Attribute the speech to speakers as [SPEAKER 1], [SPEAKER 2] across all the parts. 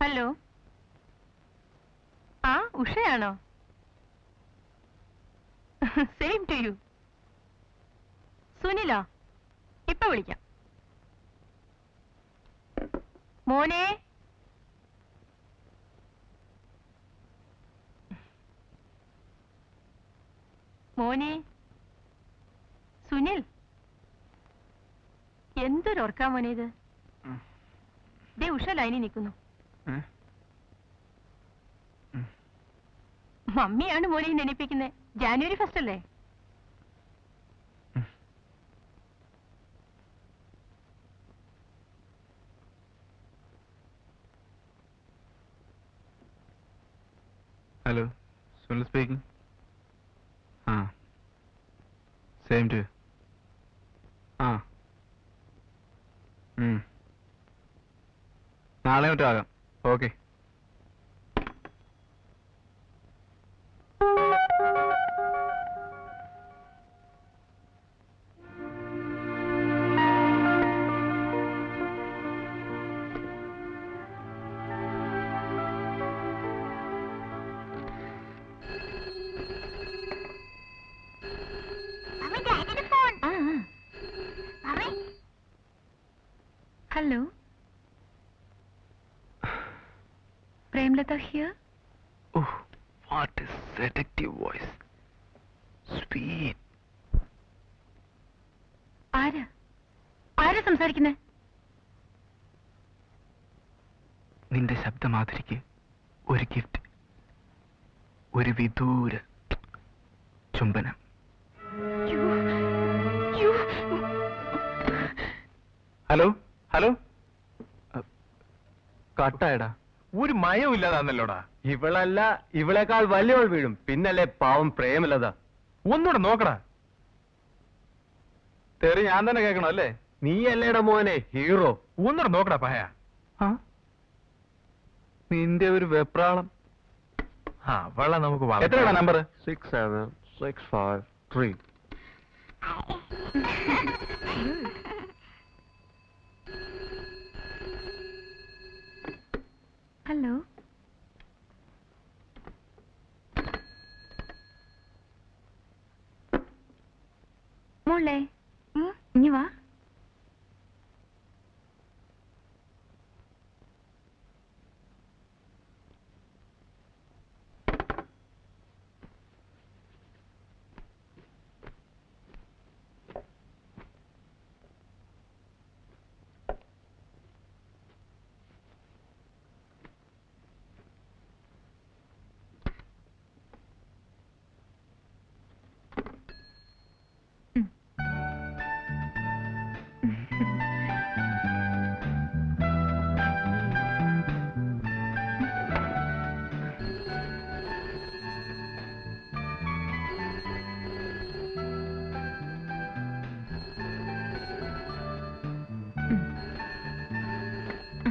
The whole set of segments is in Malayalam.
[SPEAKER 1] ഹലോ, ആ ഉഷയാണോ? Same to you. സുനിലോ? ഇപ്പൊ വിളിക്കാം. മോനെ, മോനെ, സുനിൽ, എന്തൊരു ഓർക്കാ മോനെ ഇത്. ദേ ഉഷ ലൈനിൽ നിൽക്കുന്നു. മമ്മിയാണ് മോനെ നെനപ്പിക്കുന്നത്. ജാനുവരി 1 അല്ലേ?
[SPEAKER 2] Hello, Sunil speaking. ആ, സെയിം ടു. ആ, നാളെ മറ്റോ ആകാം. Okay.
[SPEAKER 1] Hello. Premlata here.
[SPEAKER 2] Oh, what a seductive voice. Sweet.
[SPEAKER 1] ആരാ സംസാരിക്കുന്നേ?
[SPEAKER 2] നിന്റെ ശബ്ദമാധുരിക്ക് ഒരു ഗിഫ്റ്റ്, ഒരു വിദൂര ചുംബനം. ഹലോ ഹലോ, കട്ടായടാ.
[SPEAKER 3] ഒരു മയവും ഇല്ലാതാന്നല്ലോടാ.
[SPEAKER 4] ഇവളല്ല, ഇവളെക്കാൾ വലിയവൾ വീഴും. പിന്നല്ലേ പാവം പ്രേമലത.
[SPEAKER 3] ഒന്നുകൂടെ നോക്കടാ.
[SPEAKER 2] തെറി ഞാൻ തന്നെ കേൾക്കണോ അല്ലേ?
[SPEAKER 4] നീയല്ലേടാ മോനെ ഹീറോ.
[SPEAKER 3] ഒന്നുകൂടെ നോക്കടാ പായ.
[SPEAKER 2] നിന്റെ ഒരു വെപ്രാളം.
[SPEAKER 3] അവളെ നമുക്ക്
[SPEAKER 2] എത്രയാടാ നമ്പർ?
[SPEAKER 4] 67653.
[SPEAKER 1] ഹലോ. മോളെ, ഇനി വാ.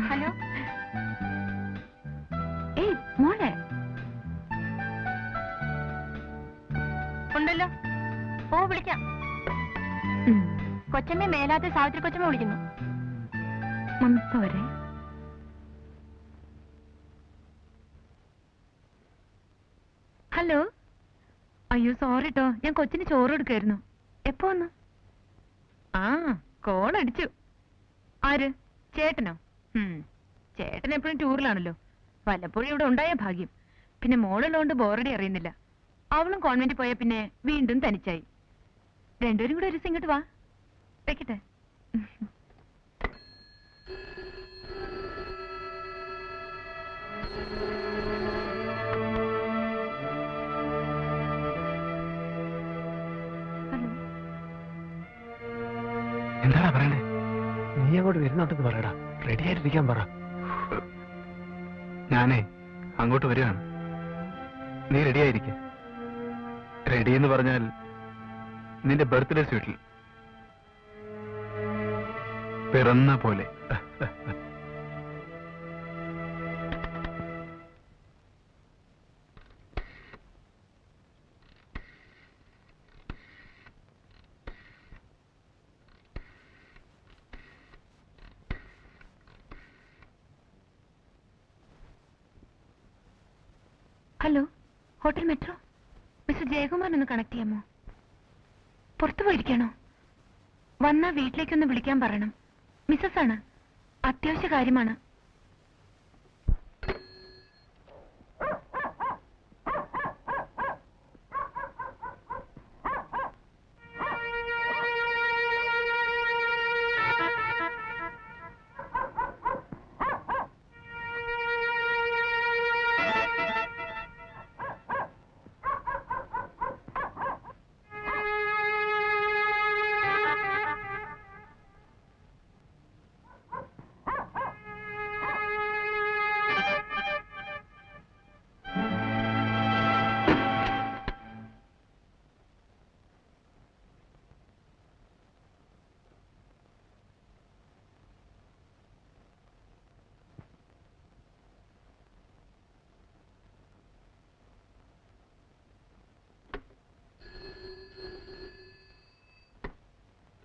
[SPEAKER 1] ഹലോ. ഏയ് മോളെ. ഉണ്ടല്ലോ. ഓ വിളിക്കാം. കൊച്ചമ്മ മേലാത്ത സാവിത്രി കൊച്ചമ്മ വിളിക്കുന്നു. മമ്മി പോരെ. ഹലോ. അയ്യോ സോറി ട്ടോ, ഞാൻ കൊച്ചിന് ചോറ് കൊടുക്കായിരുന്നു. എപ്പോ വന്നു? ആ, കോൾ അടിച്ചു. ആര്? ചേട്ടനോ? ചേട്ടൻ എപ്പോഴും ടൂറിലാണല്ലോ. വല്ലപ്പോഴും ഇവിടെ ഉണ്ടായ ഭാഗ്യം. പിന്നെ മോളുള്ളതുകൊണ്ട് ബോറടി അറിയുന്നില്ല. അവളും കോൺവെന്റ് പോയ പിന്നെ വീണ്ടും തനിച്ചായി. രണ്ടുപേരും കൂടെ ഒരു ഇങ്ങോട്ട് വാ. വെക്കട്ടെ. ഹലോ.
[SPEAKER 2] എന്താടാ പറയണ്ടേ?
[SPEAKER 4] നീ അങ്ങോട്ട് വരുന്നുണ്ടെന്ന് പറയടാ. റെഡി ആയിട്ടിരിക്കാൻ പറ.
[SPEAKER 2] ഞാനേ അങ്ങോട്ട് വരികയാണ്. നീ റെഡി ആയിരിക്ക. റെഡി എന്ന് പറഞ്ഞാൽ നിന്റെ ബർത്ത്ഡേ സ്വീറ്റിൽ പിറന്ന പോലെ.
[SPEAKER 1] Hello, hotel metro. മിസ്റ്റർ ജയകുമാറിനൊന്ന് കണക്ട് ചെയ്യാമോ? പുറത്തു പോയിരിക്കണോ? വന്നാ വീട്ടിലേക്കൊന്ന് വിളിക്കാൻ പറയണം. മിസ്സസ് ആണ്, അത്യാവശ്യ കാര്യമാണ്.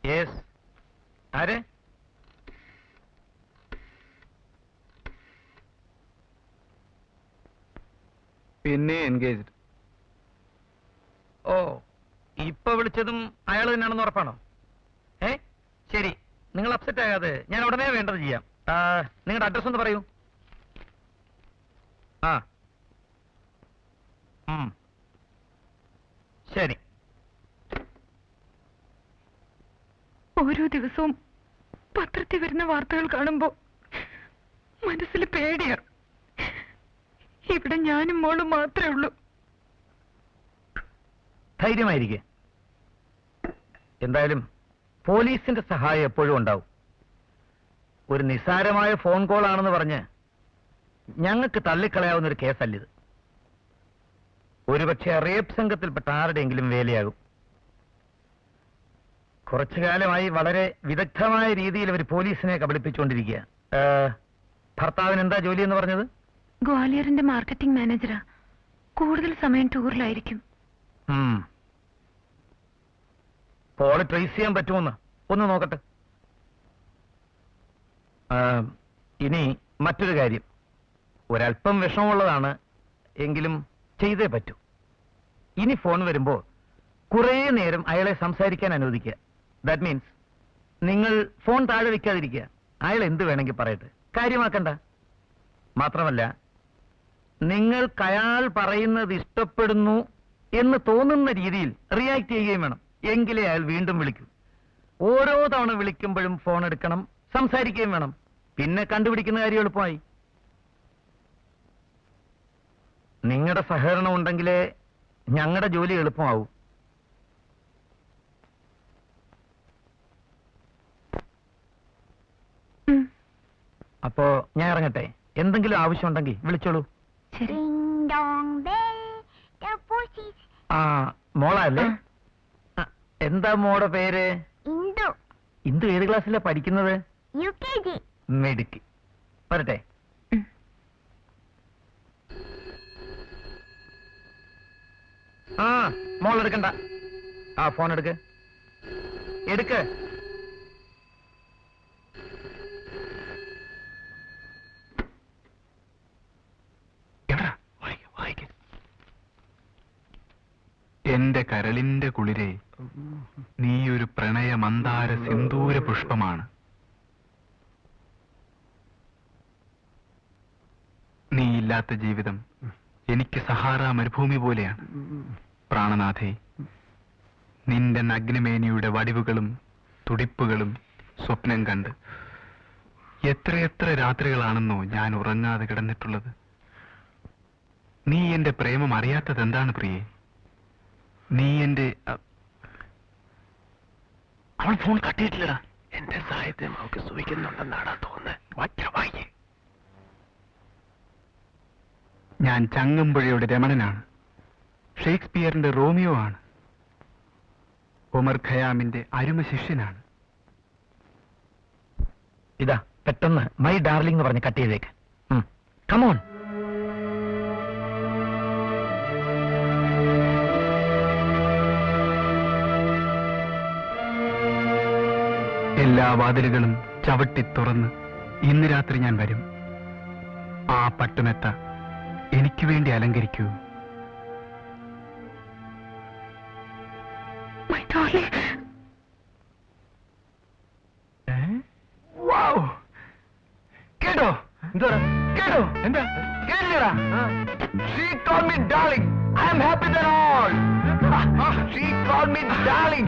[SPEAKER 3] യെസ്, ആര്?
[SPEAKER 2] പിന്നെ എൻഗേജ്ഡ്.
[SPEAKER 3] ഓ, ഇപ്പൊ വിളിച്ചതും അയാൾ തന്നെയാണെന്ന് ഉറപ്പാണോ? ശരി, നിങ്ങൾ അപ്സെറ്റ് ആകാതെ ഞാൻ ഉടനെ വേണ്ടത് ചെയ്യാം. നിങ്ങളുടെ അഡ്രസ് ഒന്ന് പറയൂ. ആ, ശരി.
[SPEAKER 1] ഓരോ ദിവസവും പത്രത്തിൽ വരുന്ന വാർത്തകൾ കാണുമ്പോ മനസ്സിൽ പേടിയാ. ഇവിടെ ഞാനും മോളും മാത്രമേ ഉള്ളൂ.
[SPEAKER 3] ധൈര്യമായിരിക്കെ. എന്തായാലും പോലീസിന്റെ സഹായം എപ്പോഴും ഉണ്ടാവും. ഒരു നിസ്സാരമായ ഫോൺ കോൾ ആണെന്ന് പറഞ്ഞ് ഞങ്ങൾക്ക് തള്ളിക്കളയാവുന്ന ഒരു കേസല്ലിത്. ഒരുപക്ഷെ റേപ്പ് സംഘത്തിൽപ്പെട്ട ആരുടെയെങ്കിലും വേലയാകും. കുറച്ചു കാലമായി വളരെ വിദഗ്ധമായ രീതിയിൽ അവർ പോലീസിനെ കബളിപ്പിച്ചുകൊണ്ടിരിക്കുക. ഭർത്താവിന് എന്താ ജോലി എന്ന് പറഞ്ഞത്?
[SPEAKER 1] ഗ്വാലിയറിന്റെ മാർക്കറ്റിംഗ് മാനേജറാ. കൂടുതൽ സമയം ടൂറിലായിരിക്കും.
[SPEAKER 3] കോള് ട്രേസ് ചെയ്യാൻ പറ്റുമെന്ന് ഒന്ന് നോക്കട്ടെ. ഇനി മറ്റൊരു കാര്യം, ഒരല്പം വിഷമമുള്ളതാണ്, എങ്കിലും ചെയ്തേ പറ്റൂ. ഇനി ഫോൺ വരുമ്പോ കുറേ നേരം അയാളെ സംസാരിക്കാൻ അനുവദിക്കുക. ദാറ്റ് മീൻസ് നിങ്ങൾ ഫോൺ താഴെ വെക്കാതിരിക്കുക. അയാൾ എന്ത് വേണമെങ്കിൽ പറയട്ടെ, കാര്യമാക്കണ്ട. മാത്രമല്ല, നിങ്ങൾക്ക് അയാൾ പറയുന്നത് ഇഷ്ടപ്പെടുന്നു എന്ന് തോന്നുന്ന രീതിയിൽ റിയാക്ട് ചെയ്യുകയും വേണം. എങ്കിലേ അയാൾ വീണ്ടും വിളിക്കൂ. ഓരോ തവണ വിളിക്കുമ്പോഴും ഫോൺ എടുക്കണം, സംസാരിക്കുകയും വേണം. പിന്നെ കണ്ടുപിടിക്കുന്ന കാര്യം എളുപ്പമായി. നിങ്ങളുടെ സഹകരണം ഉണ്ടെങ്കിലേ ഞങ്ങളുടെ ജോലി എളുപ്പമാവൂ. അപ്പോ ഞാൻ ഇറങ്ങട്ടെ. എന്തെങ്കിലും ആവശ്യമുണ്ടെങ്കിൽ വിളിച്ചോളൂ. ആ, മോളല്ലേ? എന്താ മോടെ പേര്? ഇന്ദു. ഏത് ക്ലാസ്സിലാ പഠിക്കുന്നത്? മെഡിക്ക്. വരട്ടെ. ആ, മോൾ എടുക്കണ്ട. ആ, ഫോൺ എടുക്ക്.
[SPEAKER 2] എന്റെ കരളിന്റെ കുളിരെ, നീ ഒരു പ്രണയ മന്ദാര സിന്ദൂര പുഷ്പമാണ്. നീ ഇല്ലാത്ത ജീവിതം എനിക്ക് സഹാറ മരുഭൂമി പോലെയാണ്. പ്രാണനാഥേ, നിന്റെ നഗ്നമേനിയുടെ വടിവുകളും തുടിപ്പുകളും സ്വപ്നം കണ്ട് എത്രയെത്ര രാത്രികളാണെന്നോ ഞാൻ ഉറങ്ങാതെ കിടന്നിട്ടുള്ളത്. നീ എന്റെ പ്രേമം അറിയാത്തത് എന്താണ് പ്രിയേ? നീ എന്റെ... അവൾ ഫോൺ കട്ടിയിട്ടില്ലടാ. എന്റെ സാഹിത്യം അവൾക്ക് സുഖിക്കുന്നുണ്ടെന്നാണ് തോന്നുന്നത്. ഞാൻ ചങ്ങമ്പുഴയുടെ രമണനാണ്. ഷേക്സ്പിയറിന്റെ റോമിയോ ആണ്. ഒമർ ഖയാമിന്റെ അരുമ ശിഷ്യനാണ്.
[SPEAKER 3] ഇതാ പെട്ടെന്ന് മൈ ഡാർലിംഗ് എന്ന് പറഞ്ഞ് കട്ട് ചെയ്തേക്ക്. കമോൺ.
[SPEAKER 2] എല്ലാ വാതിലുകളും ചവിട്ടി തുറന്ന് ഇന്ന് രാത്രി ഞാൻ വരും. ആ പട്ടുമെത്ത എനിക്ക് വേണ്ടി അലങ്കരിക്കൂ
[SPEAKER 3] കേട്ടോ
[SPEAKER 4] എന്താ
[SPEAKER 3] കേട്ടോ
[SPEAKER 4] എന്താ
[SPEAKER 3] കേട്ടില്ലടാ She called me darling. I am happy than all. She called me darling.